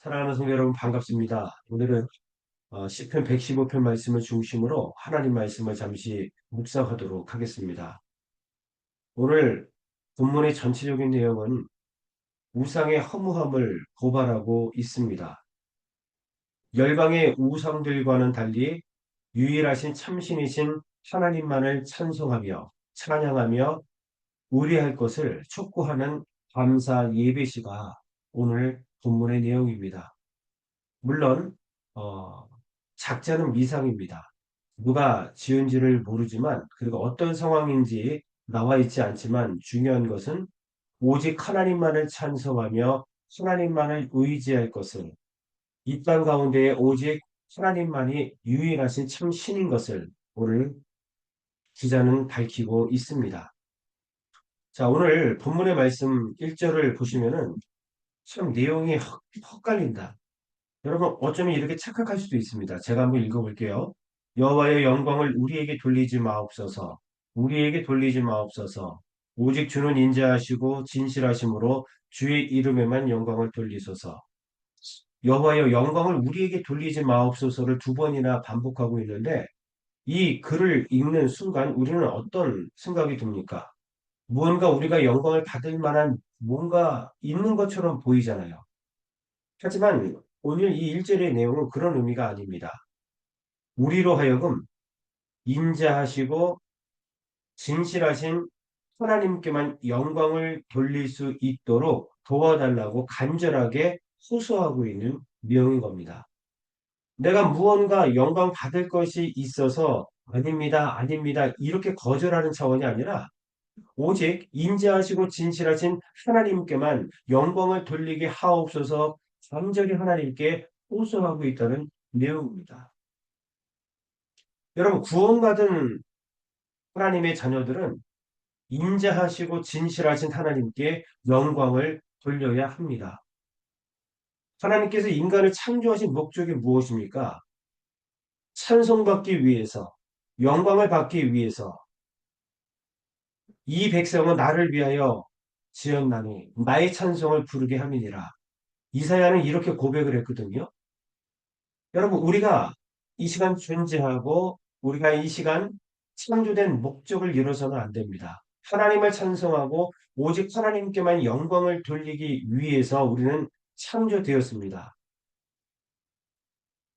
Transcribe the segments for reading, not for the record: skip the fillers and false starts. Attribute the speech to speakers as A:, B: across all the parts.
A: 사랑하는 성도 여러분 반갑습니다. 오늘은 시편 115편 말씀을 중심으로 하나님 말씀을 잠시 묵상하도록 하겠습니다. 오늘 본문의 전체적인 내용은 우상의 허무함을 고발하고 있습니다. 열방의 우상들과는 달리 유일하신 참신이신 하나님만을 찬송하며 찬양하며 의뢰할 것을 촉구하는 감사 예배시가 오늘 본문의 내용입니다. 물론 어, 작자는 미상입니다. 누가 지은지를 모르지만 그리고 어떤 상황인지 나와 있지 않지만 중요한 것은 오직 하나님만을 찬송하며 하나님만을 의지할 것을 이 땅 가운데에 오직 하나님만이 유일하신 참 신인 것을 오늘 기자는 밝히고 있습니다. 자, 오늘 본문의 말씀 1절을 보시면은 참 내용이 헛갈린다. 여러분 어쩌면 이렇게 착각할 수도 있습니다. 제가 한번 읽어볼게요. 여호와의 영광을 우리에게 돌리지 마옵소서. 우리에게 돌리지 마옵소서. 오직 주는 인자하시고 진실하심으로 주의 이름에만 영광을 돌리소서. 여호와의 영광을 우리에게 돌리지 마옵소서를 두 번이나 반복하고 있는데 이 글을 읽는 순간 우리는 어떤 생각이 듭니까? 무언가 우리가 영광을 받을 만한 뭔가 있는 것처럼 보이잖아요. 하지만 오늘 이 1절의 내용은 그런 의미가 아닙니다. 우리로 하여금 인자하시고 진실하신 하나님께만 영광을 돌릴 수 있도록 도와달라고 간절하게 호소하고 있는 내용인 겁니다. 내가 무언가 영광 받을 것이 있어서 아닙니다, 아닙니다, 이렇게 거절하는 차원이 아니라 오직 인자하시고 진실하신 하나님께만 영광을 돌리게 하옵소서 간절히 하나님께 호소하고 있다는 내용입니다. 여러분 구원받은 하나님의 자녀들은 인자하시고 진실하신 하나님께 영광을 돌려야 합니다. 하나님께서 인간을 창조하신 목적이 무엇입니까? 찬송받기 위해서, 영광을 받기 위해서 이 백성은 나를 위하여 지었나니 나의 찬송을 부르게 함이니라. 이사야는 이렇게 고백을 했거든요. 여러분 우리가 이 시간 존재하고 우리가 이 시간 창조된 목적을 잃어서는 안 됩니다. 하나님을 찬송하고 오직 하나님께만 영광을 돌리기 위해서 우리는 창조되었습니다.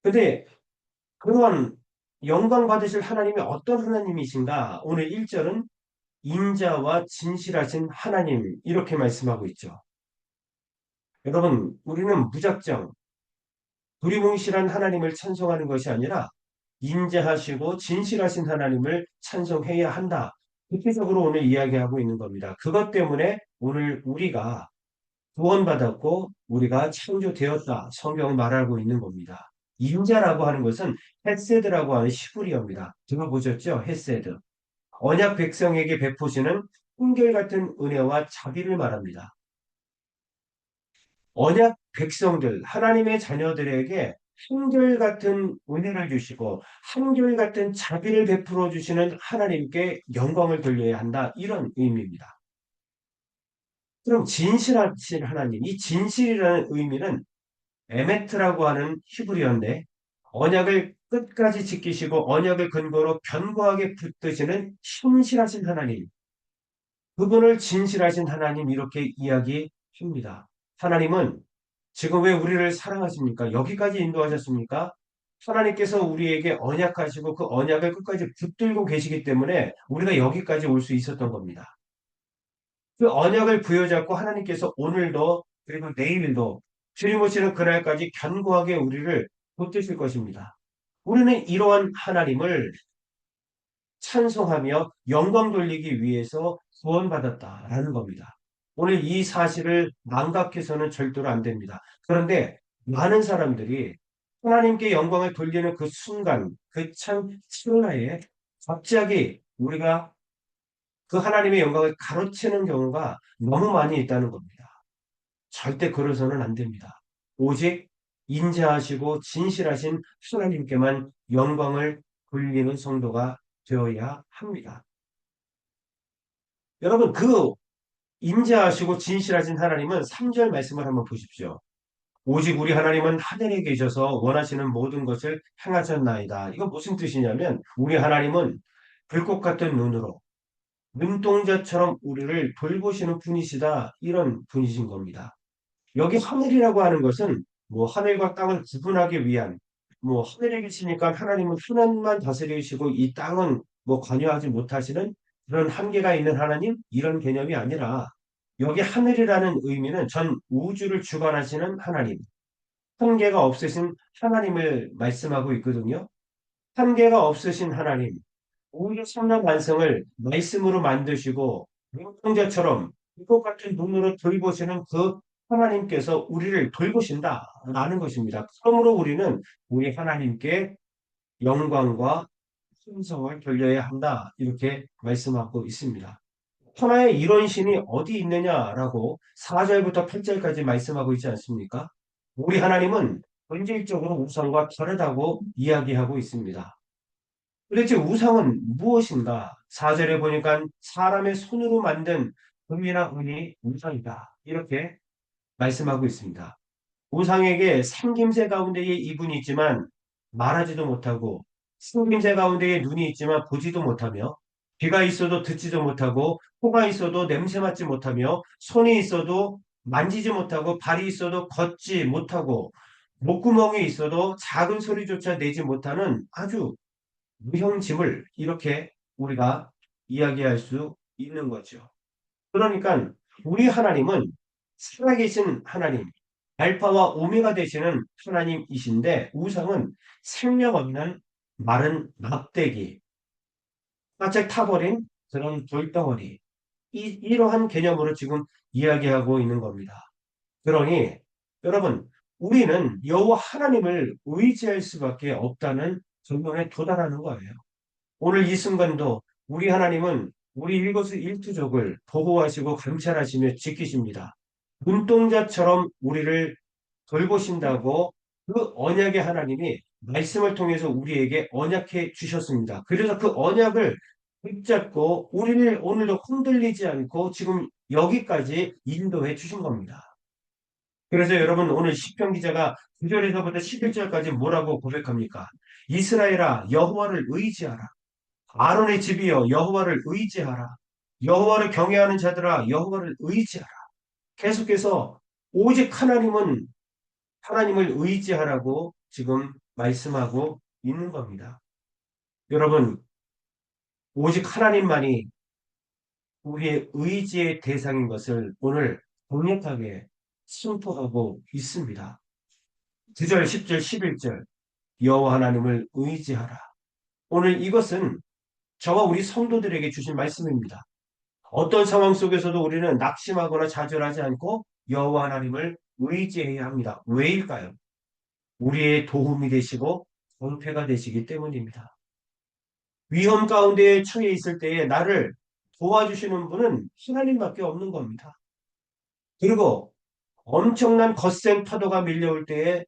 A: 근데 그런 영광 받으실 하나님이 어떤 하나님이신가? 오늘 1절은 인자와 진실하신 하나님 이렇게 말씀하고 있죠. 여러분 우리는 무작정 두리뭉실한 하나님을 찬송하는 것이 아니라 인자하시고 진실하신 하나님을 찬송해야 한다. 구체적으로 오늘 이야기하고 있는 겁니다. 그것 때문에 오늘 우리가 구원받았고 우리가 창조되었다. 성경은 말하고 있는 겁니다. 인자라고 하는 것은 헤세드라고 하는 히브리어입니다. 들어보셨죠? 헤세드. 언약 백성에게 베푸시는 한결같은 은혜와 자비를 말합니다. 언약 백성들, 하나님의 자녀들에게 한결같은 은혜를 주시고 한결같은 자비를 베풀어 주시는 하나님께 영광을 돌려야 한다. 이런 의미입니다. 그럼 진실하신 하나님, 이 진실이라는 의미는 에메트라고 하는 히브리어인데 언약을 끝까지 지키시고 언약을 근거로 견고하게 붙드시는 신실하신 하나님, 그분을 진실하신 하나님 이렇게 이야기합니다. 하나님은 지금 왜 우리를 사랑하십니까? 여기까지 인도하셨습니까? 하나님께서 우리에게 언약하시고 그 언약을 끝까지 붙들고 계시기 때문에 우리가 여기까지 올 수 있었던 겁니다. 그 언약을 부여잡고 하나님께서 오늘도 그리고 내일도 주님 오시는 그날까지 견고하게 우리를 붙드실 것입니다. 우리는 이러한 하나님을 찬송하며 영광 돌리기 위해서 구원받았다라는 겁니다. 오늘 이 사실을 망각해서는 절대로 안 됩니다. 그런데 많은 사람들이 하나님께 영광을 돌리는 그 순간, 그 참 찰나에 갑자기 우리가 그 하나님의 영광을 가로채는 경우가 너무 많이 있다는 겁니다. 절대 그러서는 안 됩니다. 오직 인자하시고 진실하신 하나님께만 영광을 돌리는 성도가 되어야 합니다. 여러분 그 인자하시고 진실하신 하나님은 3절 말씀을 한번 보십시오. 오직 우리 하나님은 하늘에 계셔서 원하시는 모든 것을 행하셨나이다. 이거 무슨 뜻이냐면 우리 하나님은 불꽃 같은 눈으로 눈동자처럼 우리를 돌보시는 분이시다. 이런 분이신 겁니다. 여기 하늘이라고 하는 것은 뭐 하늘과 땅을 구분하기 위한 뭐 하늘에 계시니까 하나님은 하늘만 다스리시고 이 땅은 뭐 관여하지 못하시는 그런 한계가 있는 하나님 이런 개념이 아니라 여기 하늘이라는 의미는 전 우주를 주관하시는 하나님, 한계가 없으신 하나님을 말씀하고 있거든요. 한계가 없으신 하나님, 우주 천하 만성을 말씀으로 만드시고 눈동자처럼 이것 같은 눈으로 돌보시는 그 하나님께서 우리를 돌보신다라는 것입니다. 그러므로 우리는 우리 하나님께 영광과 충성을 돌려야 한다. 이렇게 말씀하고 있습니다. 천하에 이런 신이 어디 있느냐라고 4절부터 8절까지 말씀하고 있지 않습니까? 우리 하나님은 본질적으로 우상과 다르다고 이야기하고 있습니다. 도대체 우상은 무엇인가? 4절에 보니까 사람의 손으로 만든 금이나 은이 우상이다. 이렇게 말씀하고 있습니다. 우상에게 생김새 가운데에 이분이 있지만 말하지도 못하고 생김새 가운데에 눈이 있지만 보지도 못하며 귀가 있어도 듣지도 못하고 코가 있어도 냄새 맡지 못하며 손이 있어도 만지지 못하고 발이 있어도 걷지 못하고 목구멍이 있어도 작은 소리조차 내지 못하는 아주 무형짐을 이렇게 우리가 이야기할 수 있는 거죠. 그러니까 우리 하나님은 살아계신 하나님, 알파와 오메가 되시는 하나님이신데 우상은 생명 없는 마른 막대기, 바짝 타버린 그런 돌덩어리, 이러한 개념으로 지금 이야기하고 있는 겁니다. 그러니 여러분, 우리는 여호와 하나님을 의지할 수밖에 없다는 결론에 도달하는 거예요. 오늘 이 순간도 우리 하나님은 우리 일거수일투족을 보호하시고 감찰하시며 지키십니다. 눈동자처럼 우리를 돌보신다고 그 언약의 하나님이 말씀을 통해서 우리에게 언약해 주셨습니다. 그래서 그 언약을 붙잡고 우리를 오늘도 흔들리지 않고 지금 여기까지 인도해 주신 겁니다. 그래서 여러분 오늘 시편 기자가 9절에서부터 11절까지 뭐라고 고백합니까? 이스라엘아 여호와를 의지하라. 아론의 집이여 여호와를 의지하라. 여호와를 경외하는 자들아 여호와를 의지하라. 계속해서 오직 하나님을 의지하라고 지금 말씀하고 있는 겁니다. 여러분 오직 하나님만이 우리의 의지의 대상인 것을 오늘 강력하게 선포하고 있습니다. 9절, 10절, 11절 여호와 하나님을 의지하라. 오늘 이것은 저와 우리 성도들에게 주신 말씀입니다. 어떤 상황 속에서도 우리는 낙심하거나 좌절하지 않고 여호와 하나님을 의지해야 합니다. 왜일까요? 우리의 도움이 되시고 방패가 되시기 때문입니다. 위험 가운데 처해 있을 때에 나를 도와주시는 분은 하나님밖에 없는 겁니다. 그리고 엄청난 거센 파도가 밀려올 때에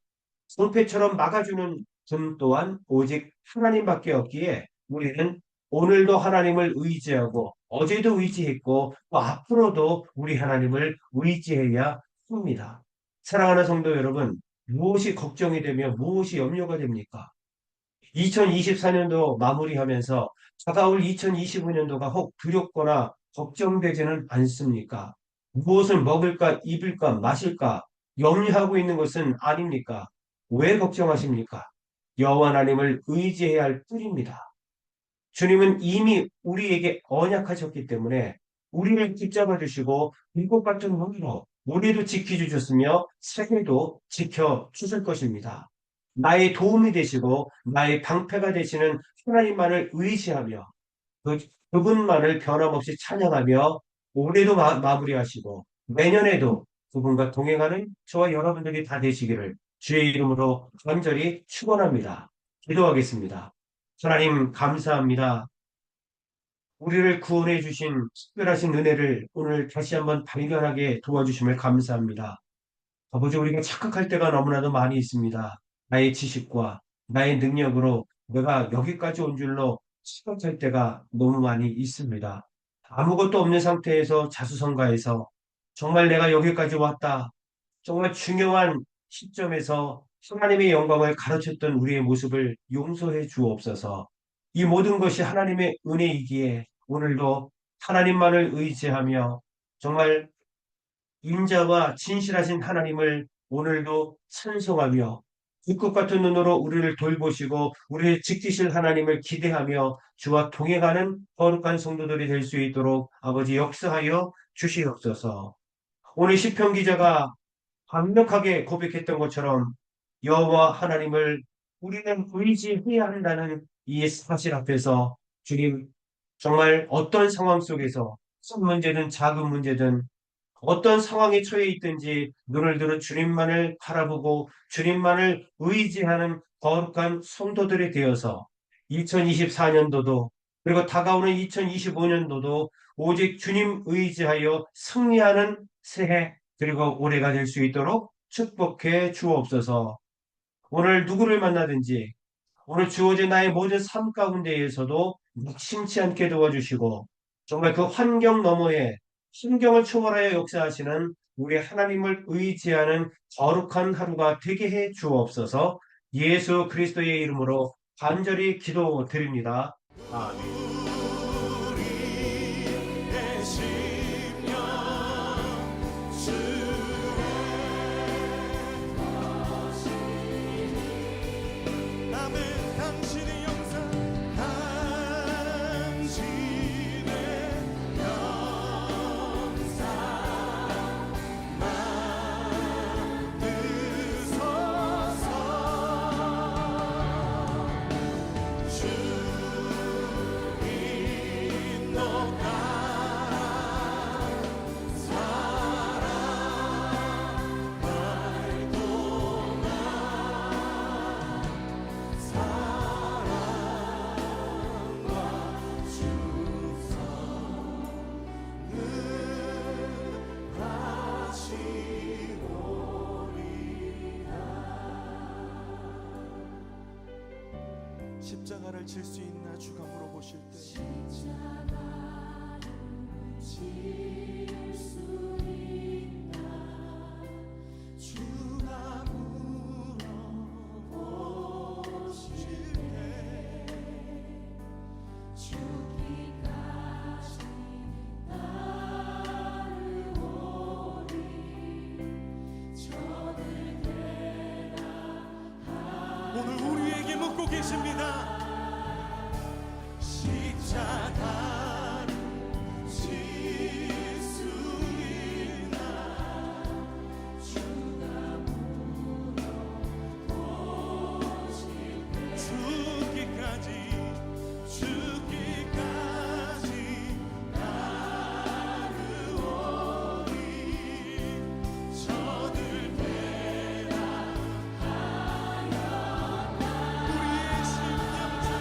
A: 성패처럼 막아주는 분 또한 오직 하나님밖에 없기에 우리는 오늘도 하나님을 의지하고 어제도 의지했고 또 앞으로도 우리 하나님을 의지해야 합니다. 사랑하는 성도 여러분, 무엇이 걱정이 되며 무엇이 염려가 됩니까? 2024년도 마무리하면서 다가올 2025년도가 혹 두렵거나 걱정되지는 않습니까? 무엇을 먹을까, 입을까, 마실까 염려하고 있는 것은 아닙니까? 왜 걱정하십니까? 여호와 하나님을 의지해야 할 뿐입니다. 주님은 이미 우리에게 언약하셨기 때문에 우리를 붙잡아 주시고 불꽃 같은 눈으로 우리도 지켜주셨으며 세계도 지켜주실 것입니다. 나의 도움이 되시고 나의 방패가 되시는 하나님만을 의지하며 그, 그분만을 변함없이 찬양하며 올해도 마무리하시고 내년에도 그분과 동행하는 저와 여러분들이 다 되시기를 주의 이름으로 간절히 축원합니다. 기도하겠습니다. 하나님 감사합니다. 우리를 구원해 주신 특별하신 은혜를 오늘 다시 한번 발견하게 도와주심을 감사합니다. 아버지 우리가 착각할 때가 너무나도 많이 있습니다. 나의 지식과 나의 능력으로 내가 여기까지 온 줄로 착각할 때가 너무 많이 있습니다. 아무것도 없는 상태에서 자수성가해서 정말 내가 여기까지 왔다. 정말 중요한 시점에서 하나님의 영광을 가르쳤던 우리의 모습을 용서해 주옵소서. 이 모든 것이 하나님의 은혜이기에 오늘도 하나님만을 의지하며 정말 인자와 진실하신 하나님을 오늘도 찬송하며 불꽃 같은 눈으로 우리를 돌보시고 우리를 지키실 하나님을 기대하며 주와 동행하는 거룩한 성도들이 될 수 있도록 아버지 역사하여 주시옵소서. 오늘 시편 기자가 강력하게 고백했던 것처럼 여호와 하나님을 우리는 의지해야 한다는 이 사실 앞에서 주님, 정말 어떤 상황 속에서 큰 문제든 작은 문제든 어떤 상황에 처해 있든지 눈을 들어 주님만을 바라보고 주님만을 의지하는 거룩한 성도들이 되어서 2024년도도 그리고 다가오는 2025년도도 오직 주님 의지하여 승리하는 새해 그리고 올해가 될 수 있도록 축복해 주옵소서. 오늘 누구를 만나든지 오늘 주어진 나의 모든 삶 가운데에서도 낙심치 않게 도와주시고 정말 그 환경 너머에 신경을 초월하여 역사하시는 우리 하나님을 의지하는 거룩한 하루가 되게 해 주옵소서. 예수 그리스도의 이름으로 간절히 기도드립니다. 아멘.
B: 십자가를 질 수 있나 주가 물어보실 때
C: 십자가를 질 수 있나 주가 물어보실 때 죽기까지 따르오리 저들 대답하리
B: 오늘 우리에게 묻고 계십니다. 십자가를 질 수 있나
C: 주가 물어보실 때
B: 죽기까지 따르오리 저들 우리의 심령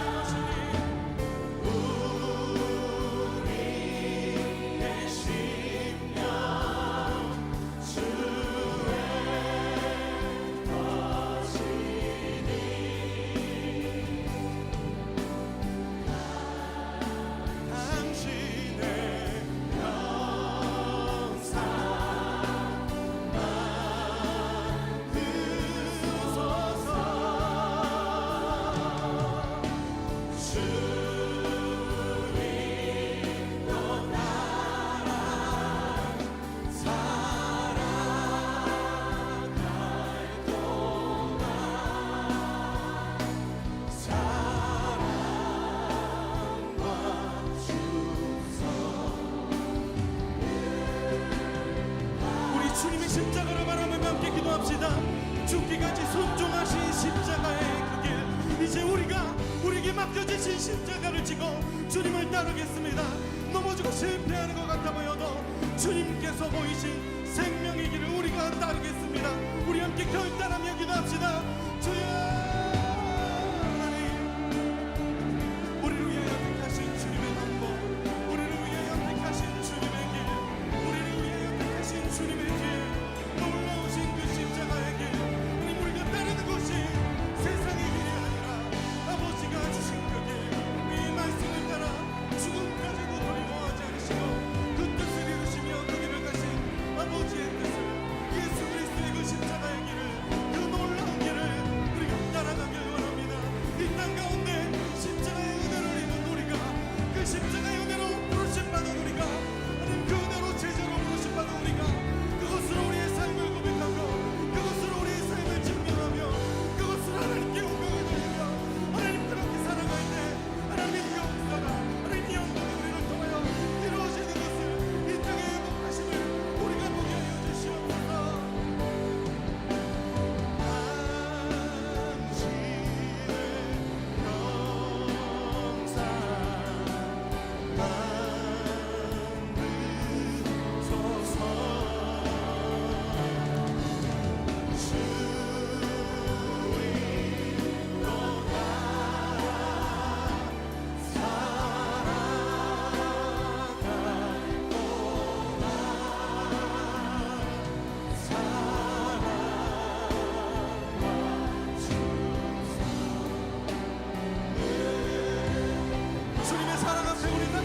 B: 주님하시니 우리의 심령 주의 것이니 당신의 영상 우리 주님의 십자가를 바라보며 함께 기도합시다. 죽기까지 순종하신 십자가의 그 길, 이제 우리에게 맡겨주신 십자가를 지고 주님을 따르겠습니다. 넘어지고 실패하는 것 같아 보여도 주님께서 보이신 생명의 길을 우리가 따르겠습니다. 우리 함께 결단하며 기도합시다. 주여 우리를 위하여 택하신 주님의 방법, 우리를 위하여 택하신 주님의 길, 우리를 위하여 택하신 주님의 길, 놀라우신 그 십자가의 길, 우리가 따르는 것이 세상의 길이 아니라 아버지가 주신 그 길, 이 말씀을 따라 죽음까지도 두려워하지 않으시고 그 뜻을 이루시며 그 길을 가신 아버지의 뜻을 예수 그리스도의 그 십자가의 길을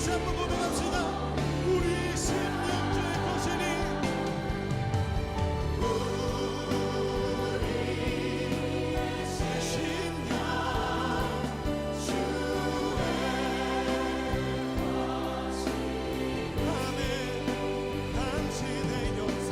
B: 다시 한번 고백합시다. 우리 심령주의 거시니 우리의 심령 아멘. 당신의 영상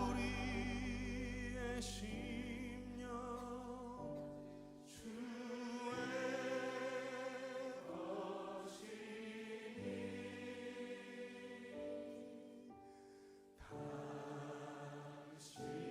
B: 우리의 심령 주의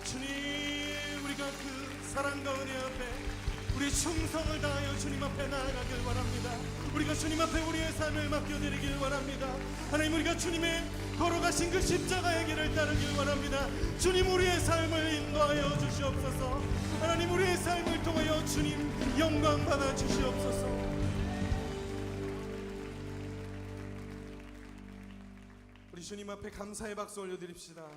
B: 주님, 우리가 그 사랑과 은혜 앞에 우리 충성을 다하여 주님 앞에 나아가길 원합니다. 우리가 주님 앞에 우리의 삶을 맡겨드리길 원합니다. 하나님, 우리가 주님의 걸어가신 그 십자가의 길을 따르길 원합니다. 주님, 우리의 삶을 인도하여 주시옵소서. 하나님, 우리의 삶을 통하여 주님 영광 받아 주시옵소서. 우리 주님 앞에 감사의 박수 올려드립시다.